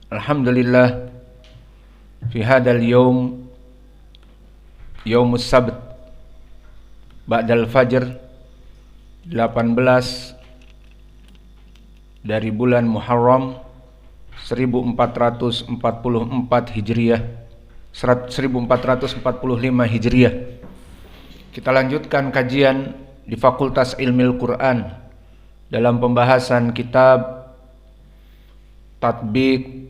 Alhamdulillah fi hadzal yaum yaumus sabt ba'dal fajr 18 dari bulan Muharram 1444 Hijriah 1445 Hijriah. Kita lanjutkan kajian di Fakultas Ilmil Quran dalam pembahasan kitab Tatbiq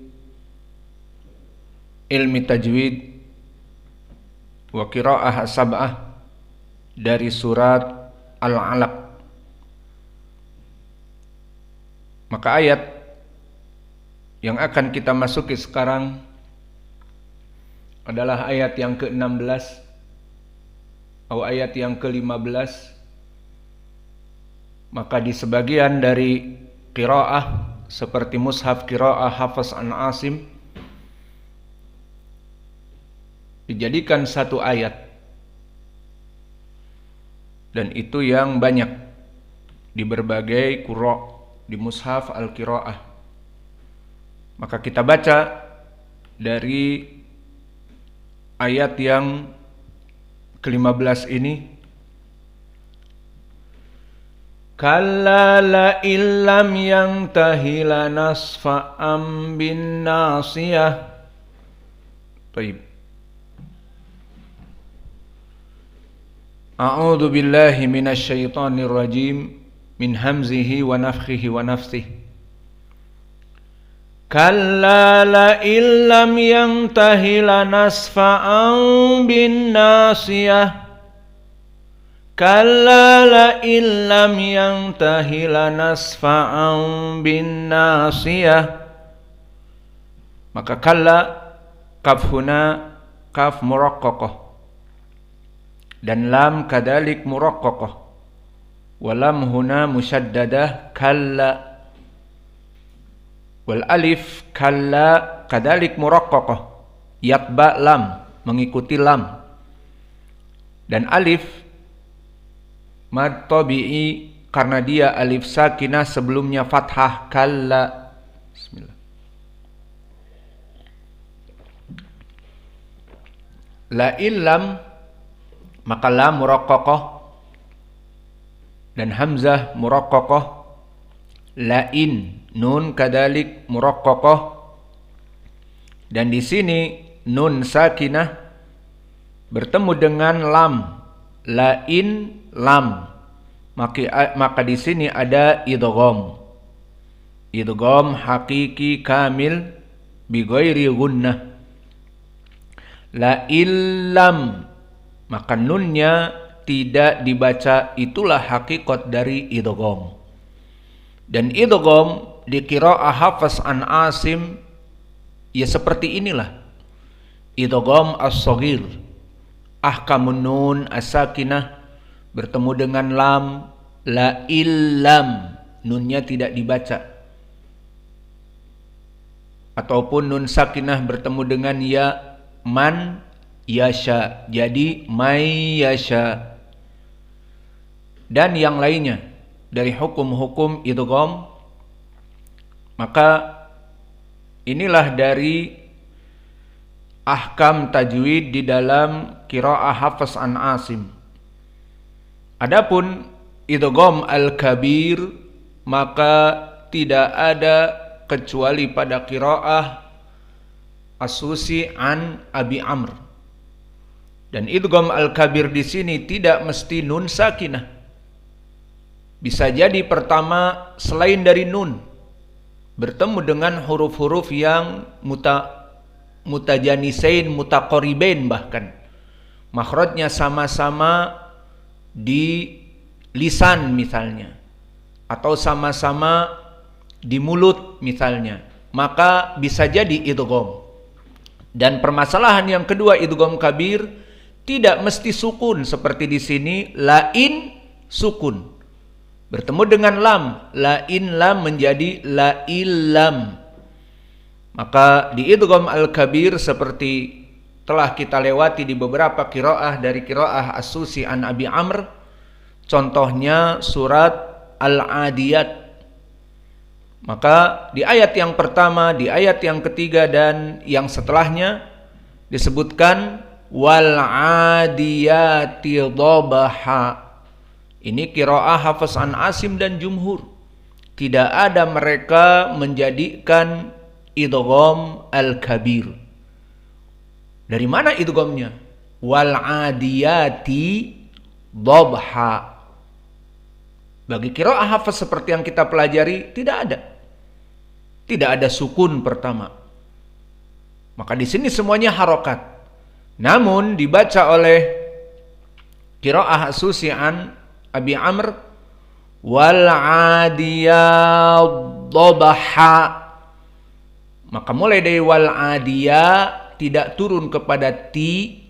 Ilmi Tajwid wa Qiraah Sab'ah dari surat Al-Alaq. Maka ayat yang akan kita masuki sekarang adalah ayat yang ke-16 atau ayat yang ke-15. Maka di sebagian dari qiraah seperti mushaf qiraah Hafs an Asim dijadikan satu ayat, dan itu yang banyak di berbagai qura di mushaf al-qiraah. Maka kita baca dari ayat yang ke-15 ini, kalla la illam yantahi lanasfa'am bin nasiyah. Baik. A'udzu billahi minasy syaithanir rajim min hamzihi wa nafthihi wa nafthihi. Kalla la illam yantahi lanasfa'an bin nasiyah. Kalla la illam yantahi lanasfa'an bin nasiyah. Maka kalla kaf huna kaf muraqqaqah dan lam kadalik muraqqaqah, wa lam huna musyaddadah kalla, wal alif kalla kadalik muraqqaqah yatba lam mengikuti lam, dan alif mad tabi'i karena dia alif sakinah sebelumnya fathah kalla. Bismillah. La illam maka lam muraqqaqah dan hamzah muraqqaqah, lain nun kadalik muraqqaqah, dan di sini nun sakinah bertemu dengan lam, lain lam, maka di sini ada idgham hakiki kamil bi ghairi gunnah. La illam maka nunnya tidak dibaca, itulah hakikat dari idgham. Dan idgham di qiraah Hafs an Asim ya seperti inilah. Idgham as-shaghir, ahkamun nun as-sakinah bertemu dengan lam, la illam, nunnya tidak dibaca. Ataupun nun sakinah bertemu dengan ya, man yasha, jadi may yasha, dan yang lainnya dari hukum-hukum idgham. Maka inilah dari ahkam tajwid di dalam qiraah Hafs an Asim. Adapun idgham al-kabir maka tidak ada kecuali pada qiraah As-Susi an Abi Amr. Dan idgham al-kabir di sini tidak mesti nun sakinah. Bisa jadi pertama selain dari nun bertemu dengan huruf-huruf yang mutajanisain, mutaqaribain, bahkan makhrajnya sama-sama di lisan misalnya, atau sama-sama di mulut misalnya, maka bisa jadi idgham. Dan permasalahan yang kedua, idgham kabir tidak mesti sukun seperti di sini, lain sukun bertemu dengan lam, lain lam menjadi la illam. Maka di idgham al-kabir seperti telah kita lewati di beberapa qiraah dari qiraah As-Susi an Abi Amr, contohnya surat Al-Adiyat, Maka di ayat yang pertama, di ayat yang ketiga dan yang setelahnya disebutkan wal adiyati dhabaha. Ini qiraah Hafs an Asim dan jumhur. Tidak ada mereka menjadikan idgham al-kabir. Dari mana idghamnya? Wal adiyati dhabha. Bagi qiraah Hafs seperti yang kita pelajari tidak ada. Tidak ada sukun pertama. Maka di sini semuanya harokat. Namun dibaca oleh qiraah Susi an Abi Amr wal adiyat dhabaha. Maka mulai dari wal adiyah tidak turun kepada ti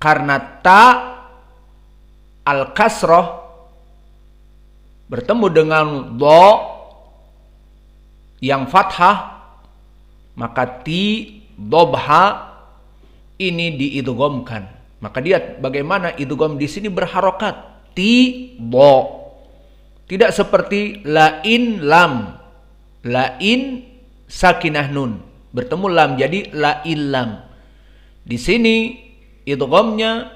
karena ta al kasroh bertemu dengan dha yang fathah, maka ti dhabha ini diidghamkan. Maka dia bagaimana idgham di sini berharokat ti dha. Tidak seperti lain lam. Lain sakinah nun bertemu lam jadi lain lam. Di sini idghamnya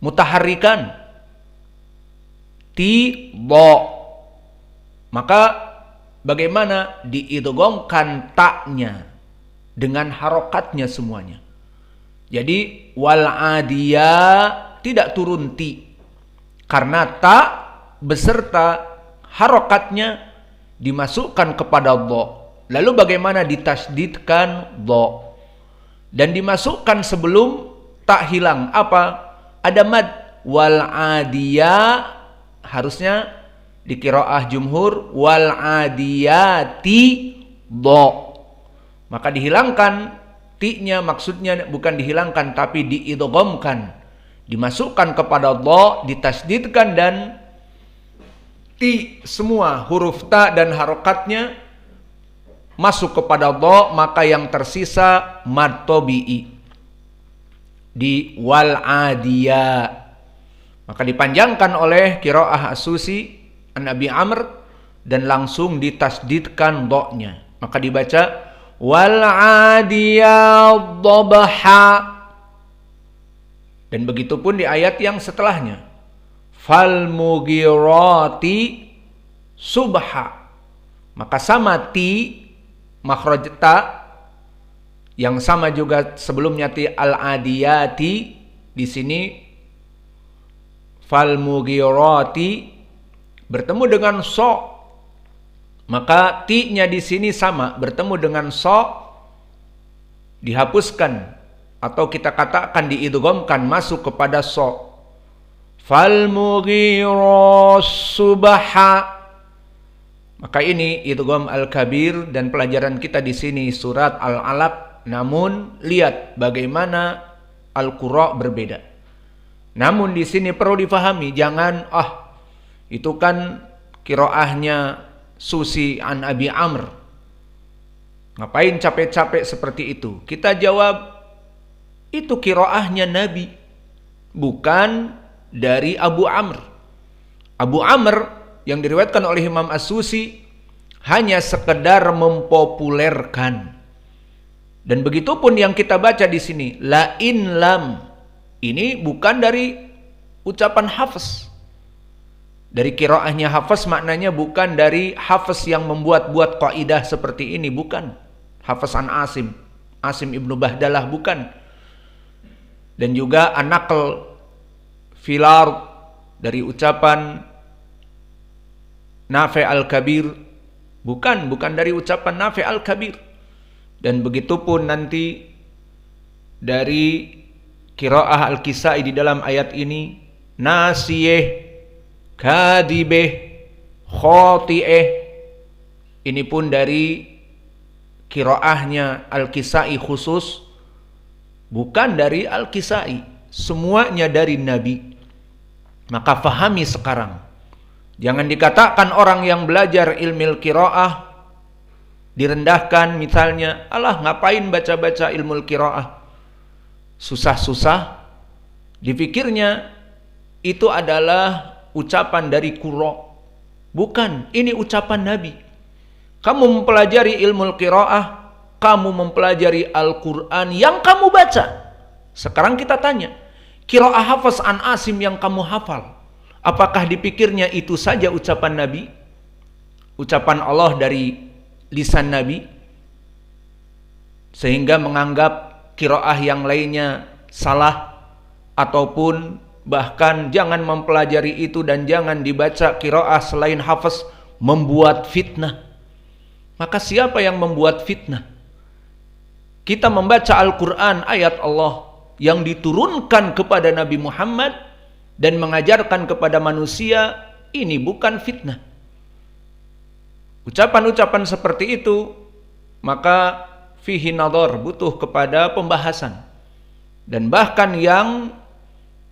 mutaharrikan ti dha. Maka bagaimana diidghamkan taknya dengan harokatnya semuanya. Jadi wal adiyah tidak turun ti karena ta beserta harokatnya dimasukkan kepada dha. Lalu bagaimana ditasdidkan dha dan dimasukkan sebelum tak hilang apa? Ada mad wal adiyah, harusnya di qiraah jumhur wal adiyati dha. Maka dihilangkan ti-nya, maksudnya bukan dihilangkan tapi diidghamkan, dimasukkan kepada dha, ditasdidkan dan ti semua huruf ta dan harokatnya masuk kepada dha, maka yang tersisa mad tabi'i di wal adiyah. Maka dipanjangkan oleh qiraah As-Susi an Abi Amr dan langsung ditasdidkan dha-nya. Maka dibaca wal adiyat dhabha. Dan begitu pun di ayat yang setelahnya. Fal mughirati subha. Maka sama ti makhraj ta yang sama juga sebelumnya ti al adiyati, di sini fal mughirati bertemu dengan so. Maka ti-nya di sini sama bertemu dengan so, dihapuskan atau kita katakan diidghamkan masuk kepada so. Fal mughiras subha. Maka ini idgham al-kabir dan pelajaran kita di sini surat Al-Alaq. Namun lihat bagaimana al-qura berbeda. Namun di sini perlu difahami, jangan itu kan qiraahnya Susi an Abi Amr. Ngapain capek-capek seperti itu? Kita jawab, itu qiraahnya Nabi, bukan dari Abu Amr. Abu Amr yang diriwayatkan oleh Imam As-Susi hanya sekedar mempopulerkan. Dan begitu pun yang kita baca di sini, lain lam, ini bukan dari ucapan Hafs. Dari qiraahnya Hafs, maknanya bukan dari Hafs yang membuat-buat kaidah seperti ini, bukan. Hafs an Asim, Asim ibnu Bahdalah, bukan. Dan juga an-naql filar dari ucapan Nafi' al-Kabir, bukan dari ucapan Nafi' al-Kabir. Dan begitu pun nanti dari qiraah al-Kisai di dalam ayat ini, nasiyeh, kadibeh, khoti'eh, ini pun dari qiraahnya al-Kisai khusus, bukan dari al-Kisai, semuanya dari Nabi. Maka fahami sekarang, jangan dikatakan orang yang belajar ilmu qiraah direndahkan, misalnya, alah ngapain baca-baca ilmu qiraah, susah-susah. Dipikirnya itu adalah ucapan dari qurra. Bukan, ini ucapan Nabi. Kamu mempelajari ilmu qiraah, kamu mempelajari Al-Quran yang kamu baca. Sekarang kita tanya, qiraah Hafs an Asim yang kamu hafal, apakah dipikirnya itu saja ucapan Nabi? Ucapan Allah dari lisan Nabi? Sehingga menganggap qiraah yang lainnya salah, ataupun bahkan jangan mempelajari itu dan jangan dibaca qiraah selain Hafs, membuat fitnah. Maka siapa yang membuat fitnah? Kita membaca Al-Quran, ayat Allah yang diturunkan kepada Nabi Muhammad dan mengajarkan kepada manusia, ini bukan fitnah. Ucapan-ucapan seperti itu maka fihi nadhar, butuh kepada pembahasan. Dan bahkan yang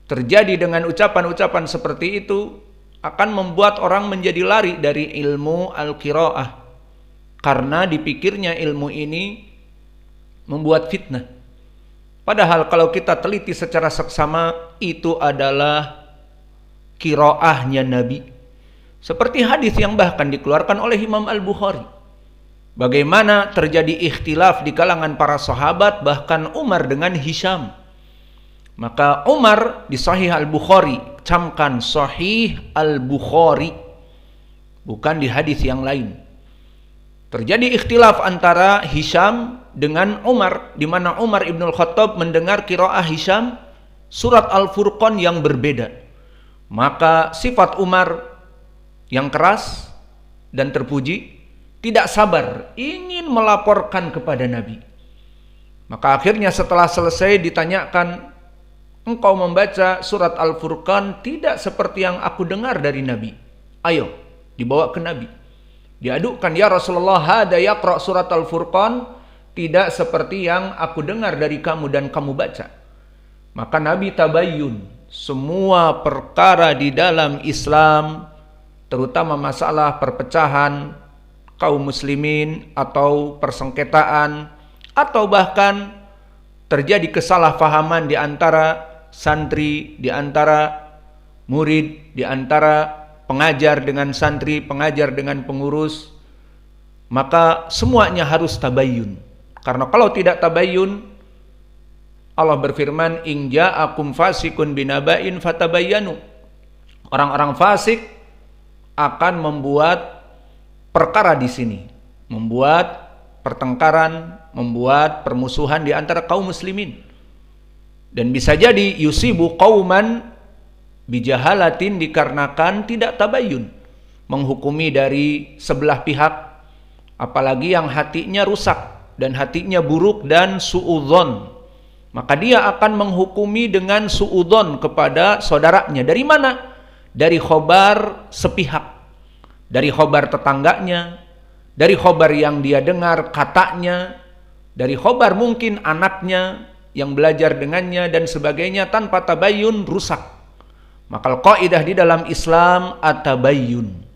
terjadi dengan ucapan-ucapan seperti itu akan membuat orang menjadi lari dari ilmu al-qiraah, karena dipikirnya ilmu ini membuat fitnah. Padahal kalau kita teliti secara seksama, itu adalah qiraahnya Nabi. Seperti hadis yang bahkan dikeluarkan oleh Imam Al-Bukhari, bagaimana terjadi ikhtilaf di kalangan para sahabat, bahkan Umar dengan Hisham. Maka Umar di Sahih Al-Bukhari, camkan Sahih Al-Bukhari, bukan di hadis yang lain. Terjadi ikhtilaf antara Hisham dengan Umar, di mana Umar Ibnul Khattab mendengar qiraah Hisham surat Al-Furqan yang berbeda. Maka sifat Umar yang keras dan terpuji, tidak sabar, ingin melaporkan kepada Nabi. Maka akhirnya setelah selesai ditanyakan, engkau membaca surat Al-Furqan tidak seperti yang aku dengar dari Nabi. Ayo, dibawa ke Nabi. Diadukkan, ya Rasulullah, hada yaqra surat Al-Furqan tidak seperti yang aku dengar dari kamu dan kamu baca. Maka Nabi tabayyun, semua perkara di dalam Islam, terutama masalah perpecahan kaum muslimin atau persengketaan, atau bahkan terjadi kesalahpahaman di antara santri, di antara murid, di antara pengajar dengan santri, pengajar dengan pengurus, maka semuanya harus tabayyun. Karena kalau tidak tabayyun, Allah berfirman, in ja'akum fasikun binaba'in fatabayyanu. Orang-orang fasik akan membuat perkara di sini, membuat pertengkaran, membuat permusuhan di antara kaum muslimin. Dan bisa jadi yusibu qauman bijahalatin, dikarenakan tidak tabayyun, menghukumi dari sebelah pihak, apalagi yang hatinya rusak dan hatinya buruk dan suudzon, maka dia akan menghukumi dengan suudzon kepada saudaranya. Dari mana? Dari khobar sepihak, dari khobar tetangganya, dari khobar yang dia dengar katanya, dari khobar mungkin anaknya yang belajar dengannya dan sebagainya, tanpa tabayyun rusak. Maka kaidah di dalam Islam at-tabayyun.